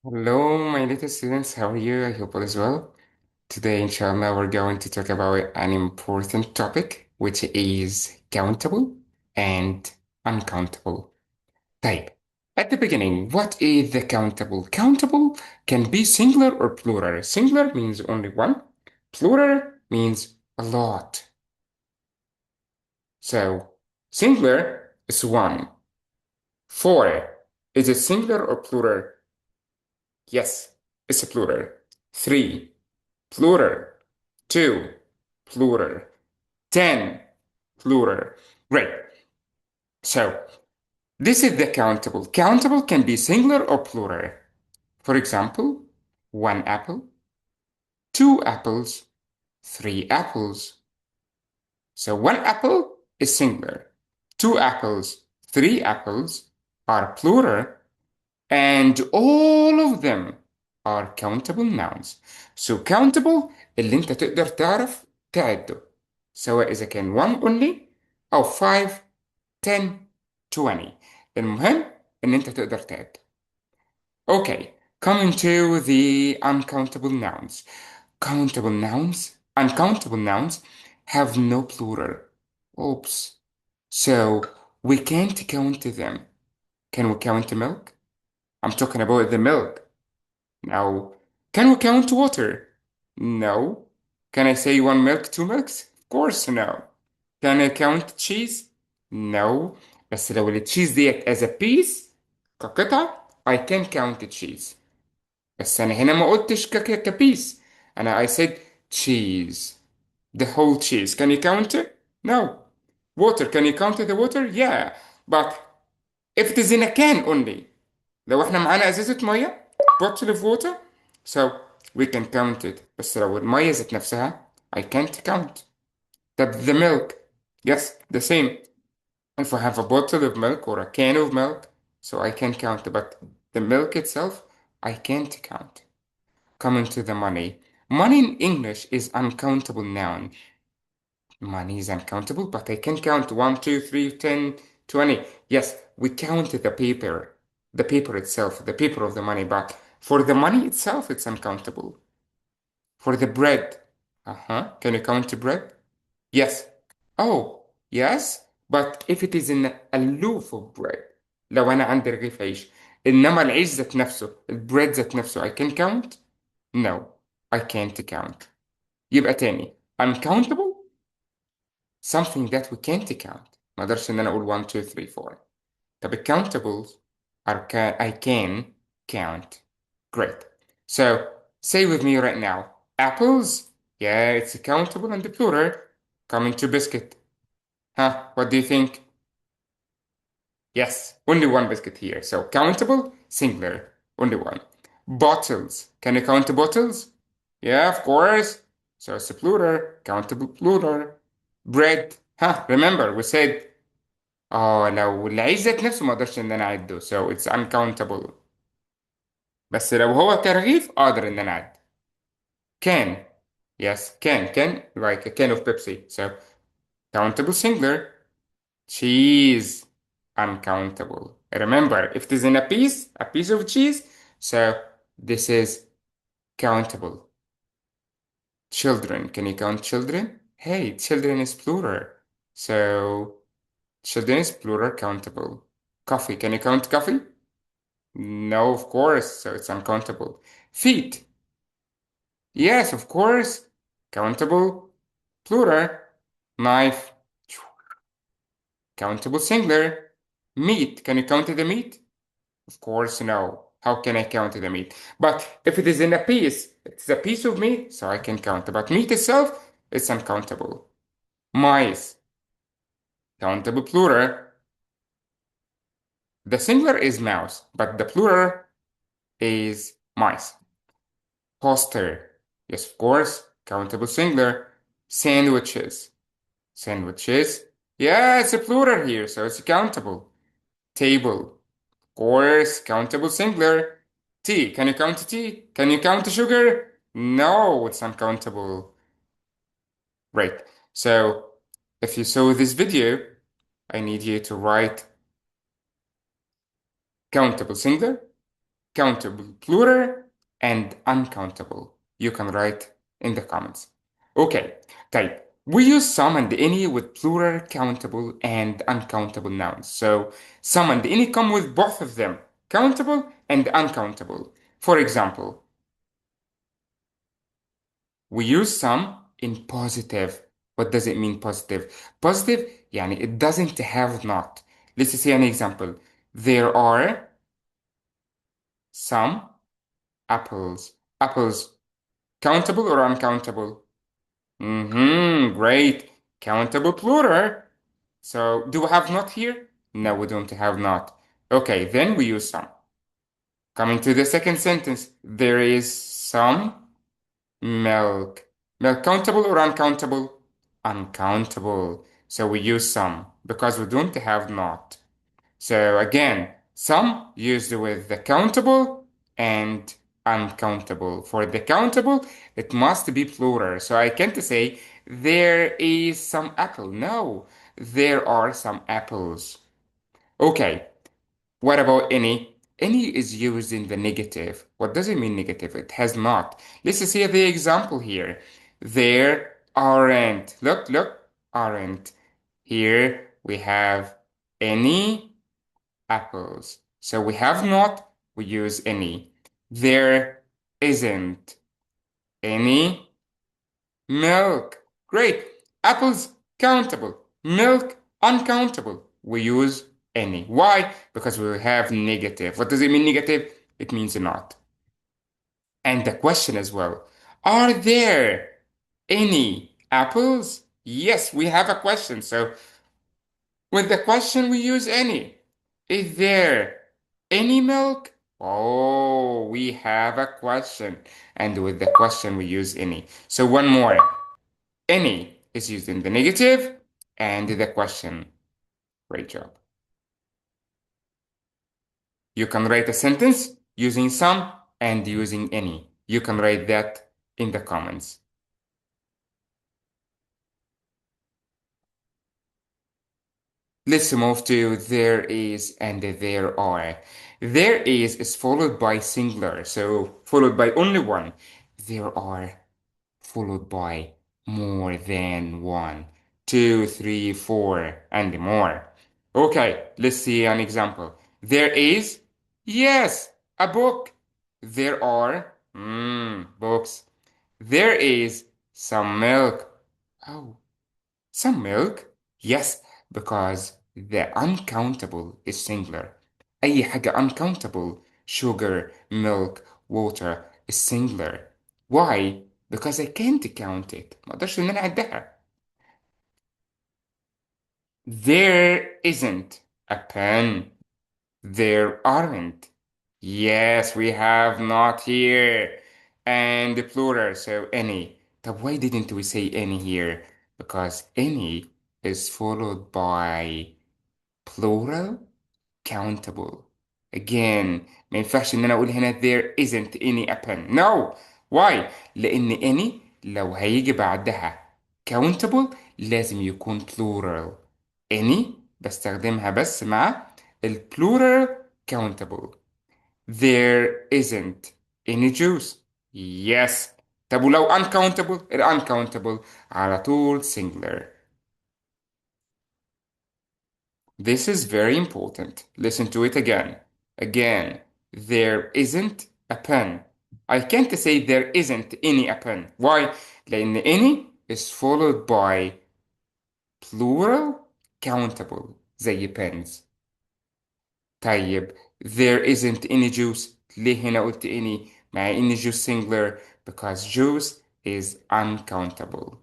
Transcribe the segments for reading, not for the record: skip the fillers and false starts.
Hello, my little students. How are you? I hope all is well. Today, inshallah, we're going to talk about an important topic, which is countable and uncountable. Type. At the beginning, what is the countable? Countable can be singular or plural. Singular means only one. Plural means a lot. So, singular is one. Four. Is it singular or plural? Yes, it's a plural. Three. Plural. Two, plural. 10, plural. Great. So, this is the countable. Countable can be singular or plural. For example, one apple, two apples, three apples. So, one apple is singular. Two apples, three apples are plural. And all of them are countable nouns. So countable اللي انت تقدر تعرف تعده سواء إذا كان one only أو 5 10 20. المهم إن انت تقدر تعد. Okay, coming to the uncountable nouns. Uncountable nouns have no plural. Oops. So we can't count them. Can we count milk? I'm talking about the milk. No. Can we count water? No. Can I say one milk, two milks? Of course no. Can I count cheese? No. بس لو التشيز ديت as a piece كقطعة I can count the cheese. بس أنا هنا ما قلتش كبيس. أنا I said cheese. The whole cheese. Can you count it? No. Water. Can you count the water? Yeah. But if it is in a can only. لو احنا معانا ازازة مية bottle of water so we can count it بس لو المية ذات نفسها I can't count. طب the milk yes the same if I have a bottle of milk or a can of milk so I can count but the milk itself I can't count. Coming to the money. Money in English is uncountable noun. Money is uncountable, but I can count 1, 2, 3, 10, 20. Yes, we count the paper itself, the paper of the money, but for the money itself, it's uncountable. For the bread, can you count the bread? Yes. Oh, yes, but if it is in a loaf of bread, لو أنا عندي رغيف عيش، إنما العيش ذات نفسه، البريد ذات نفسه, I can count? No, I can't count. يبقى تاني, uncountable something that we can't count ما اقدرش ان انا اقول 1 2 3 4 طب الcountables I can count. Great. So say with me right now apples, yeah, it's countable and plural. Coming to biscuit, huh, what do you think? Yes, only one biscuit here, so countable singular, only one. Bottles, can you count the bottles? Yeah, of course, so it's a plural, countable plural. Bread, huh, remember we said لو العيش ذات نفسه ما اقدرش ان انا اعده so it's uncountable. بس لو هو كرغيف اقدر ان انا اعد. Can, yes, can like a can of Pepsi so countable singular. Cheese, uncountable. Remember, if it is in a piece of cheese, so this is countable. Children, can you count children? Hey, children is plural. So children is plural countable. Coffee, can you count coffee? No, of course, so it's uncountable. Feet, yes, of course, countable, plural. Knife, countable singular. Meat, can you count the meat? Of course, no. How can I count the meat? But if it is in a piece, it's a piece of meat, so I can count. But meat itself, it's uncountable. Mice, countable plural. The singular is mouse, but the plural is mice. Poster, yes, of course, countable singular. Sandwiches, sandwiches. Yeah, it's a plural here, so it's countable. Table, of course, countable singular. Tea. Can you count tea? Can you count sugar? No, it's uncountable. Right. So if you saw this video, I need you to write countable singular, countable plural and uncountable. You can write in the comments. Okay, طيب. We use some and any with plural, countable, and uncountable nouns. So some and any come with both of them, countable and uncountable. For example, we use some in positive. What does it mean positive? Positive, يعني it doesn't have not. Let's see an example. There are some apples. Apples, countable or uncountable? Great. Countable plural. So, do we have not here? No, we don't have not. Okay, then we use some. Coming to the second sentence, there is some milk. Milk countable or uncountable? Uncountable. So we use some because we don't have not. So again, some used with the countable and uncountable. For the countable, it must be plural. So I can't say there is some apple. No, there are some apples. Okay, what about any? Any is used in the negative. What does it mean negative? It has not. Let's see the example here. There aren't. Look, look, aren't. Here we have any apples. So we have not, we use any. There isn't any milk. Great. Apples countable. Milk uncountable. We use any. Why? Because we have negative. What does it mean negative? It means not. And the question as well. Are there any apples? Yes, we have a question. So with the question, we use any. Is there any milk? Oh, we have a question. And with the question, we use any. So one more. Any is used in the negative and the question. Great job. You can write a sentence using some and using any. You can write that in the comments. Let's move to there is and there are. There is followed by singular, so followed by only one. There are followed by more than one, two, three, four, and more. Okay, let's see an example. There is, yes, a book. There are, books. There is some milk. Oh, some milk? Yes, because the uncountable is singular. أي حاجة uncountable sugar, milk, water is singular. Why? Because I can't count it. ما اقدرش ان انا اعدها. There isn't a pen. There aren't. Yes, we have not here. And the plural, so any. But why didn't we say any here? Because any is followed by plural countable. Again, ما ينفعش ان انا اقول هنا there isn't any a pen. No. Why? لان any لو هيجي بعدها countable لازم يكون plural. any بستخدمها بس مع البلورال countable. There isn't any juice. Yes. طب ولو uncountable ال uncountable على طول singular. This is very important. Listen to it again. Again, there isn't a pen. I can't say there isn't any a pen. Why? لأن any is followed by plural countable زي pens. طيب there isn't any juice. ليه هنا قلت any مع إن juice singular? Because juice is uncountable.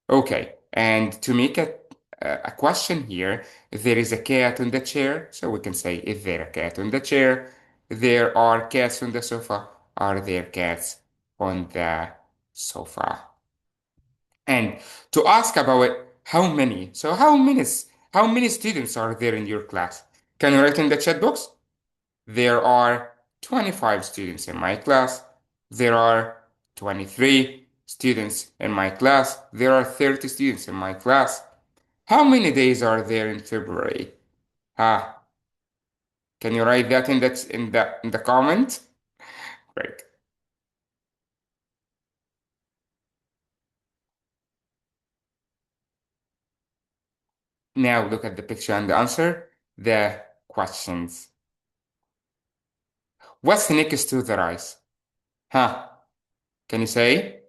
Okay, and to make a question here, there is a cat on the chair, so we can say, is there a cat on the chair? There are cats on the sofa. Are there cats on the sofa? And to ask about how many, so how many students are there in your class? Can you write in the chat box? There are 25 students in my class. There are 23 students in my class. There are 30 students in my class. How many days are there in February? Ah, Can you write that in the comment? Great. Now look at the picture and answer the questions. What's next to the rice? Huh? Can you say?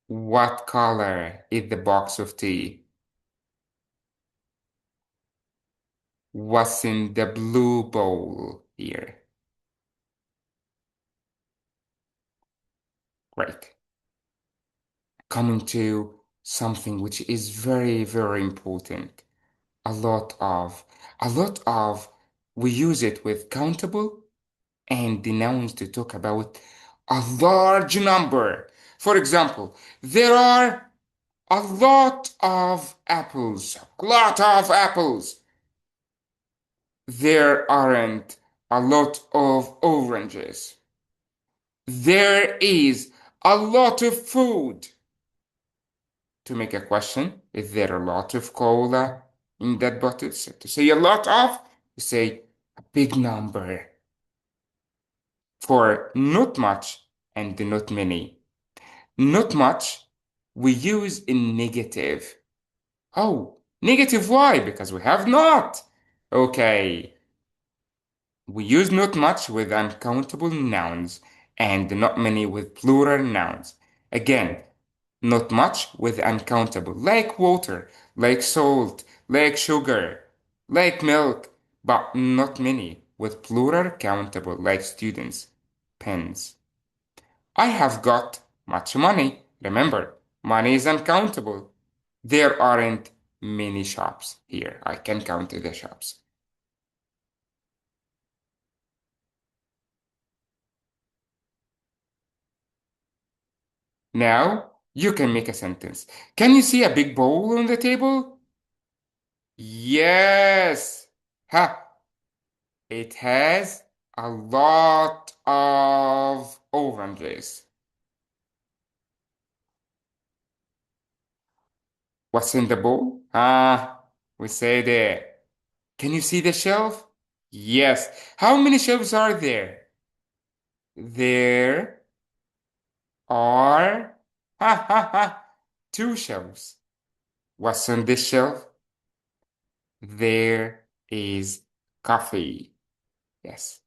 What color is the box of tea? What's in the blue bowl here? Great. Coming to something which is very, very important. A lot of, a lot of, we use it with countable and the nouns to talk about a large number. For example, there are a lot of apples. A lot of apples. There aren't a lot of oranges. There is a lot of food. To make a question, is there a lot of cola in that bottle? So to say a lot of, you say a big number. For not much and not many. Not much, we use in negative. Oh, negative why? Because we have not. Okay. We use not much with uncountable nouns and not many with plural nouns. Again, not much with uncountable, like water, like salt, like sugar, like milk, but not many with plural countable, like students, pens. I have got much money. Remember, money is uncountable. There aren't many shops here. I can count the shops. Now you can make a sentence. Can you see a big bowl on the table? Yes. Ha. It has a lot of oranges. What's in the bowl? Ah, we say there. Can you see the shelf? Yes. How many shelves are there? There are ha ha ha two shelves. What's on this shelf? There is coffee. Yes.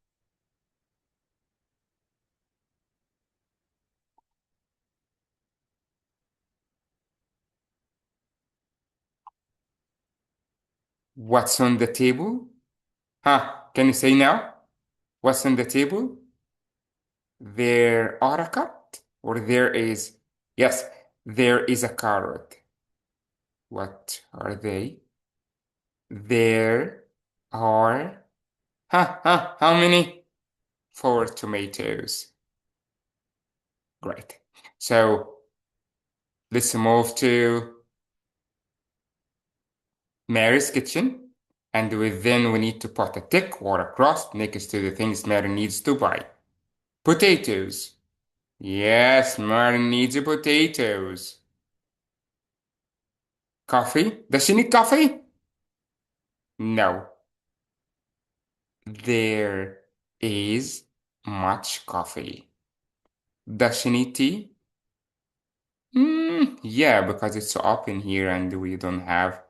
What's on the table? Huh? Can you say now? What's on the table? There are a cut, or there is, yes, there is a carrot. What are they? There are, how many? Four tomatoes. Great. So let's move to Mary's kitchen. And then we need to put a tick or a cross next to the things Mary needs to buy. Potatoes. Yes, Mary needs potatoes. Coffee? Does she need coffee? No. There is much coffee. Does she need tea? Yeah, because it's open here and we don't have.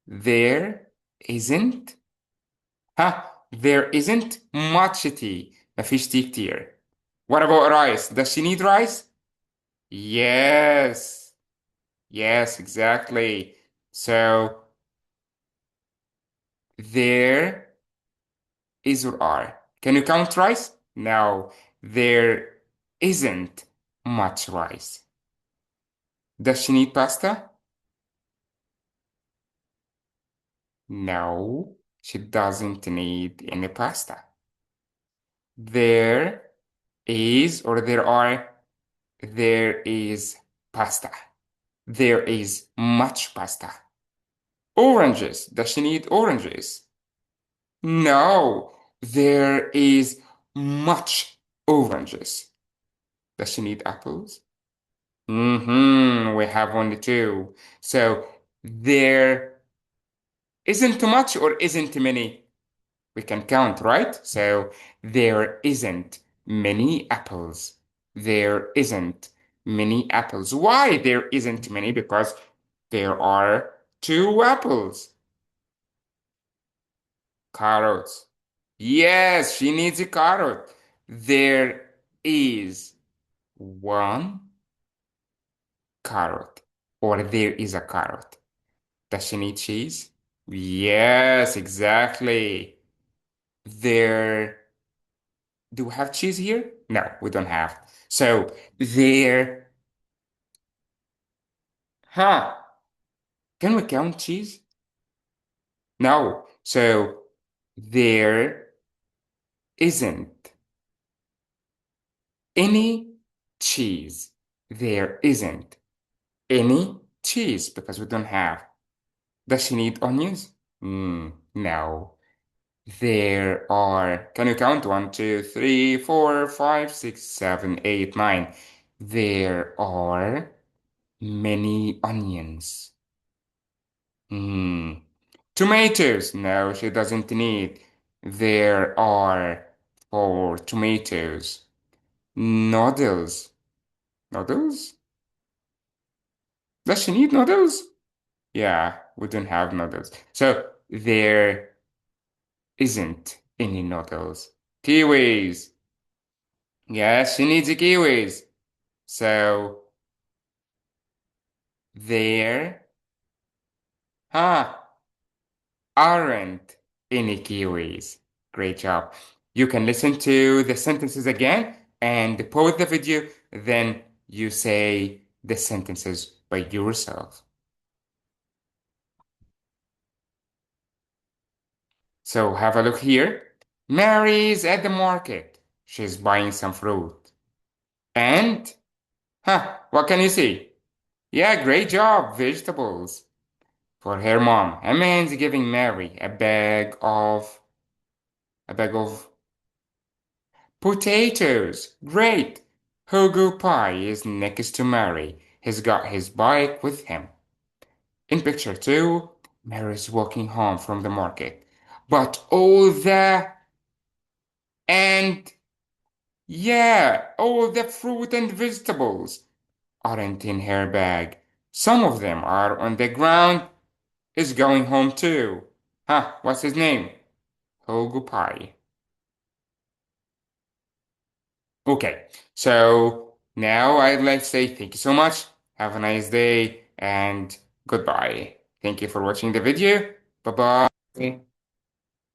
There isn't. There isn't much tea. مفيش tea كتير. What about rice? Does she need rice? Yes. Yes, exactly. So there is or are. Can you count rice? No, there isn't much rice. Does she need pasta? No, she doesn't need any pasta. There is or there is pasta. There is much pasta. Oranges. Does she need oranges? No, there is much oranges. Does she need apples? We have only two. So there isn't too much or isn't many. We can count, right? So there isn't many apples. There isn't many apples. Why there isn't many? Because there are two apples. Carrots. Yes, she needs a carrot. There is one carrot, or there is a carrot. Does she need cheese? Yes, exactly. There, do we have cheese here? No, we don't have. So there, huh? Can we count cheese? No. So there isn't any cheese. There isn't any cheese because we don't have. Does she need onions? No. There are, can you count? 1, 2, 3, 4, 5, 6, 7, 8, 9. There are many onions. Hmm. Tomatoes. No, she doesn't need. There are 4 tomatoes. Noodles. Noodles? Does she need noodles? Yeah, we don't have noodles. So there isn't any noodles. Kiwis. Yes, she needs the kiwis. So there, huh, aren't any kiwis. Great job. You can listen to the sentences again and pause the video, then you say the sentences by yourself. So have a look here. Mary's at the market. She's buying some fruit. And, what can you see? Yeah, great job, vegetables. For her mom, a man's giving Mary a bag of potatoes. Great. Hugo Pie is next to Mary. He's got his bike with him. In picture two, Mary's walking home from the market. But all the and yeah, all the fruit and vegetables aren't in her bag. Some of them are on the ground. Is going home too. What's his name? Hugo Pie. Okay, so now I'd like to say thank you so much. Have a nice day and goodbye. Thank you for watching the video. Bye bye.